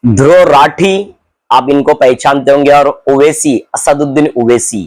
ध्रुव राठी, आप इनको पहचानते होंगे, और ओवैसी, असदुद्दीन ओवैसी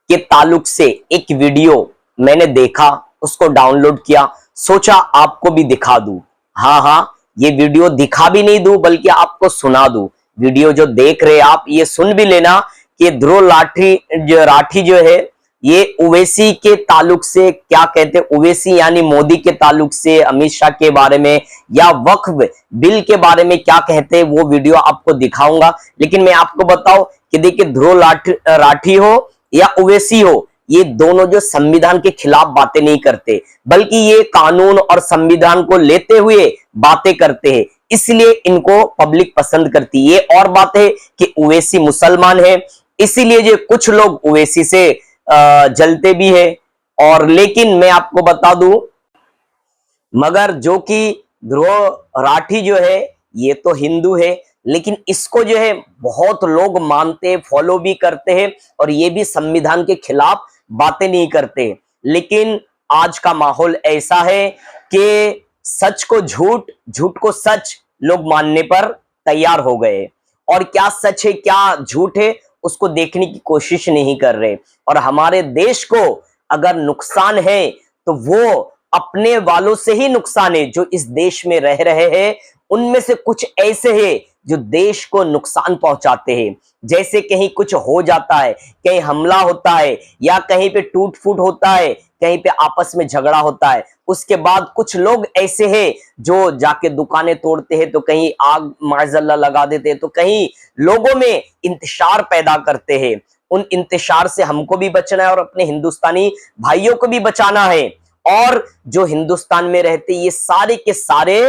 के ताल्लुक से एक वीडियो मैंने देखा, उसको डाउनलोड किया, सोचा आपको भी दिखा दूं। हाँ, ये वीडियो दिखा भी नहीं दूं बल्कि आपको सुना दूं। वीडियो जो देख रहे आप ये सुन भी लेना कि ध्रुव राठी जो है ये ओवैसी के ताल्लुक से क्या कहते हैं, ओवैसी यानी मोदी के ताल्लुक से, अमित शाह के बारे में या वक्फ बिल के बारे में क्या कहते हैं, वो वीडियो आपको दिखाऊंगा। लेकिन मैं आपको बताऊं कि देखिए, ध्रुव राठी हो या ओवैसी हो, ये दोनों जो संविधान के खिलाफ बातें नहीं करते, बल्कि ये कानून और संविधान को लेते हुए बातें करते हैं, इसलिए इनको पब्लिक पसंद करती है। ये और बात है कि ओवैसी मुसलमान है, इसीलिए जो कुछ लोग ओवैसी से जलते भी है। और लेकिन मैं आपको बता दूं, मगर जो कि ध्रुव राठी जो है ये तो हिंदू है, लेकिन इसको जो है बहुत लोग मानते हैं, फॉलो भी करते हैं, और ये भी संविधान के खिलाफ बातें नहीं करते। लेकिन आज का माहौल ऐसा है कि सच को झूठ, झूठ को सच लोग मानने पर तैयार हो गए, और क्या सच है क्या झूठ है उसको देखने की कोशिश नहीं कर रहे। और हमारे देश को अगर नुकसान है तो वो अपने वालों से ही नुकसान है जो इस देश में रह रहे हैं। उनमें से कुछ ऐसे हैं जो देश को नुकसान पहुंचाते हैं। जैसे कहीं कुछ हो जाता है, कहीं हमला होता है, या कहीं पे टूट फूट होता है, कहीं पे आपस में झगड़ा होता है, उसके बाद कुछ लोग ऐसे हैं जो जाके दुकानें तोड़ते हैं, तो कहीं आग माजल्ला लगा देते हैं, तो कहीं लोगों में इंतशार पैदा करते हैं। उन इंतशार से हमको भी बचना है और अपने हिंदुस्तानी भाइयों को भी बचाना है। और जो हिंदुस्तान में रहते ये सारे के सारे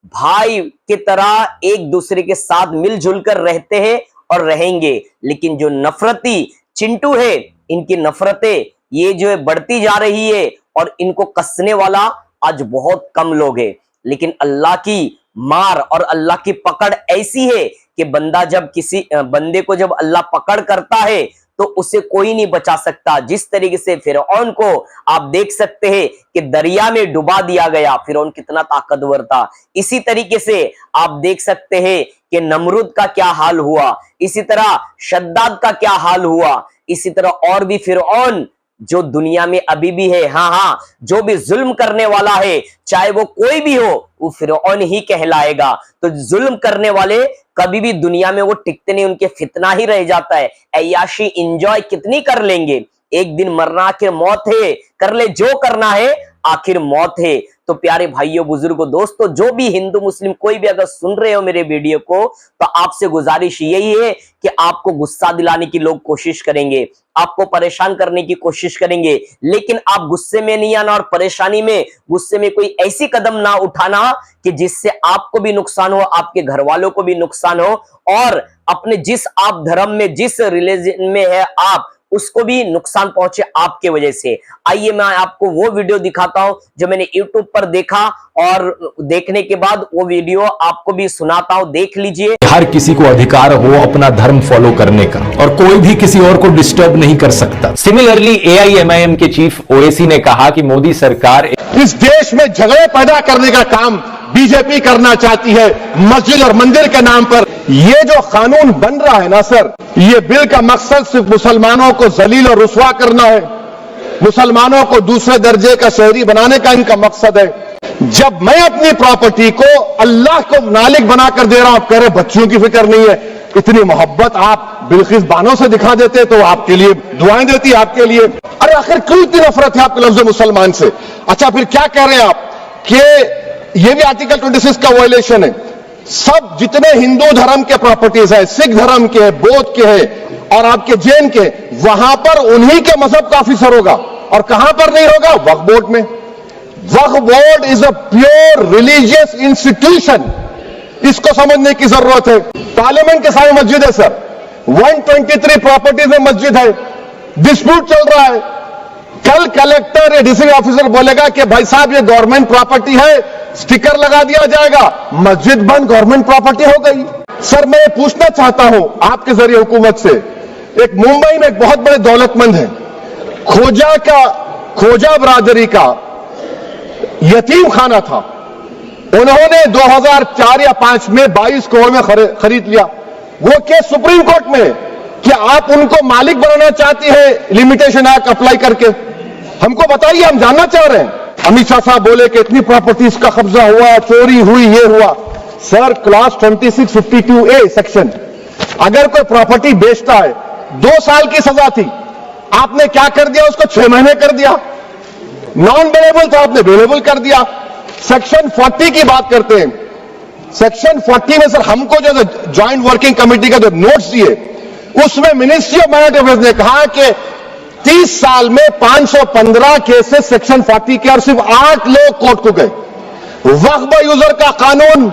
भाई की तरह एक दूसरे के साथ मिलजुल कर रहते हैं और रहेंगे। लेकिन जो नफरती चिंटू है, इनकी नफरतें ये जो है बढ़ती जा रही है, और इनको कसने वाला आज बहुत कम लोग हैं। लेकिन अल्लाह की मार और अल्लाह की पकड़ ऐसी है कि बंदे को जब अल्लाह पकड़ करता है तो उसे कोई नहीं बचा सकता। जिस तरीके से फिरौन को आप देख सकते हैं कि दरिया में डुबा दिया गया, फिरौन कितना ताकतवर था, इसी तरीके से आप देख सकते हैं कि नमरूद का क्या हाल हुआ, इसी तरह शद्दाद का क्या हाल हुआ, इसी तरह और भी फिरौन जो दुनिया में अभी भी है। हाँ, जो भी जुल्म करने वाला है, चाहे वो कोई भी हो, वो फिरौन ही कहलाएगा। तो जुल्म करने वाले कभी भी दुनिया में वो टिकते नहीं, उनके फितना ही रह जाता है। ऐयाशी इंजॉय कितनी कर लेंगे, एक दिन मरना, आखिर मौत है, कर ले जो करना है, आखिर मौत है। तो प्यारे भाइयों, बुजुर्गों, दोस्तों, जो भी हिंदू मुस्लिम कोई भी अगर सुन रहे हो मेरे वीडियो को, तो आपसे गुजारिश यही है कि आपको गुस्सा दिलाने की लोग कोशिश करेंगे, आपको परेशान करने की कोशिश करेंगे, लेकिन आप गुस्से में नहीं आना, और परेशानी में, गुस्से में कोई ऐसी कदम ना उठाना कि जिससे आपको भी नुकसान हो, आपके घर वालों को भी नुकसान हो, और अपने जिस आप धर्म में, जिस रिलीजन में है आप, उसको भी नुकसान पहुंचे आपके वजह से। आइए मैं आपको वो वीडियो दिखाता हूं जो मैंने YouTube पर देखा, और देखने के बाद वो वीडियो आपको भी सुनाता हूं, देख लीजिए। हर किसी को अधिकार हो अपना धर्म फॉलो करने का, और कोई भी किसी और को डिस्टर्ब नहीं कर सकता। सिमिलरली AIMIM के चीफ ओवैसी ने कहा कि मोदी सरकार इस देश में झगड़े पैदा करने का काम बीजेपी करना चाहती है, मस्जिद और मंदिर के नाम पर। ये जो कानून बन रहा है ना सर, ये बिल का मकसद सिर्फ मुसलमानों को जलील और रुस्वा करना है, मुसलमानों को दूसरे दर्जे का शहरी बनाने का इनका मकसद है। जब मैं अपनी प्रॉपर्टी को अल्लाह को मालिक बनाकर दे रहा हूं, आप कह रहे बच्चियों की फिक्र नहीं है, इतनी मोहब्बत आप बिल्किस बानो से दिखा देते तो आपके लिए दुआएं देती आपके लिए। अरे आखिर क्यों इतनी नफरत है आपके लफ्ज मुसलमान से? अच्छा, फिर क्या कह रहे हैं आप कि ये भी आर्टिकल 26 का वायलेशन है। सब जितने हिंदू धर्म के प्रॉपर्टीज है, सिख धर्म के, बौद्ध के है और आपके जैन के, वहां पर उन्हीं के मजहब का ऑफिसर होगा, और कहां पर नहीं होगा? वक्फ बोर्ड में। Waqf board is a pure religious institution, इसको समझने की जरूरत है। पार्लियामेंट के सामने मस्जिद है सर, 123 प्रॉपर्टीज में मस्जिद है, डिस्प्यूट चल रहा है। कल कलेक्टर या डीसी ऑफिसर बोलेगा कि भाई साहब ये गवर्नमेंट प्रॉपर्टी है, स्टिकर लगा दिया जाएगा, मस्जिद बंद, गवर्नमेंट प्रॉपर्टी हो गई। सर मैं पूछना चाहता हूं आपके जरिए हुकूमत से, एक मुंबई में एक बहुत बड़े दौलतमंद है, खोजा बरादरी का यतीम खाना था, उन्होंने 2004 या 5 में 22 करोड़ में खरीद लिया। वो केस सुप्रीम कोर्ट में है कि आप उनको मालिक बनाना चाहती है लिमिटेशन एक्ट अप्लाई करके। हमको बताइए, हम जानना चाह रहे हैं। अमित शाह साहब बोले कि इतनी प्रॉपर्टीज का कब्जा हुआ, चोरी हुई, ये हुआ। सर, क्लास 2652A सेक्शन, अगर कोई प्रॉपर्टी बेचता है 2 साल की सजा थी, आपने क्या कर दिया, उसको 6 महीने कर दिया। नॉन बेलेबल था, आपने बेलेबल कर दिया। सेक्शन 40 की बात करते हैं। सेक्शन 40 में सर हमको जो ज्वाइंट वर्किंग कमेटी का जो नोट्स दिए, उसमें मिनिस्ट्री ऑफ माइनॉरिटी अफेयर्स ने कहा कि 30 साल में 515 केसेस सेक्शन 40 के, और सिर्फ 8 लोग कोर्ट को गए। वक्फ यूजर का कानून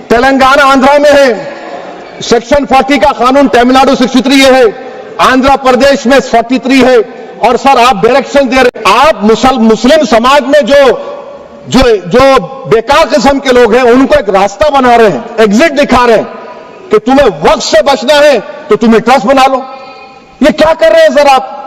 तेलंगाना आंध्रा में है, सेक्शन 40 का कानून तमिलनाडु 63 है, आंध्र प्रदेश में 43 है। और सर आप डायरेक्शन दे रहे, आप मुस्लिम समाज में जो बेकार किस्म के लोग हैं उनको एक रास्ता बना रहे हैं, एग्जिट दिखा रहे हैं कि तुम्हें वक्त से बचना है तो तुम्हें ट्रस्ट बना लो। ये क्या कर रहे हैं सर आप?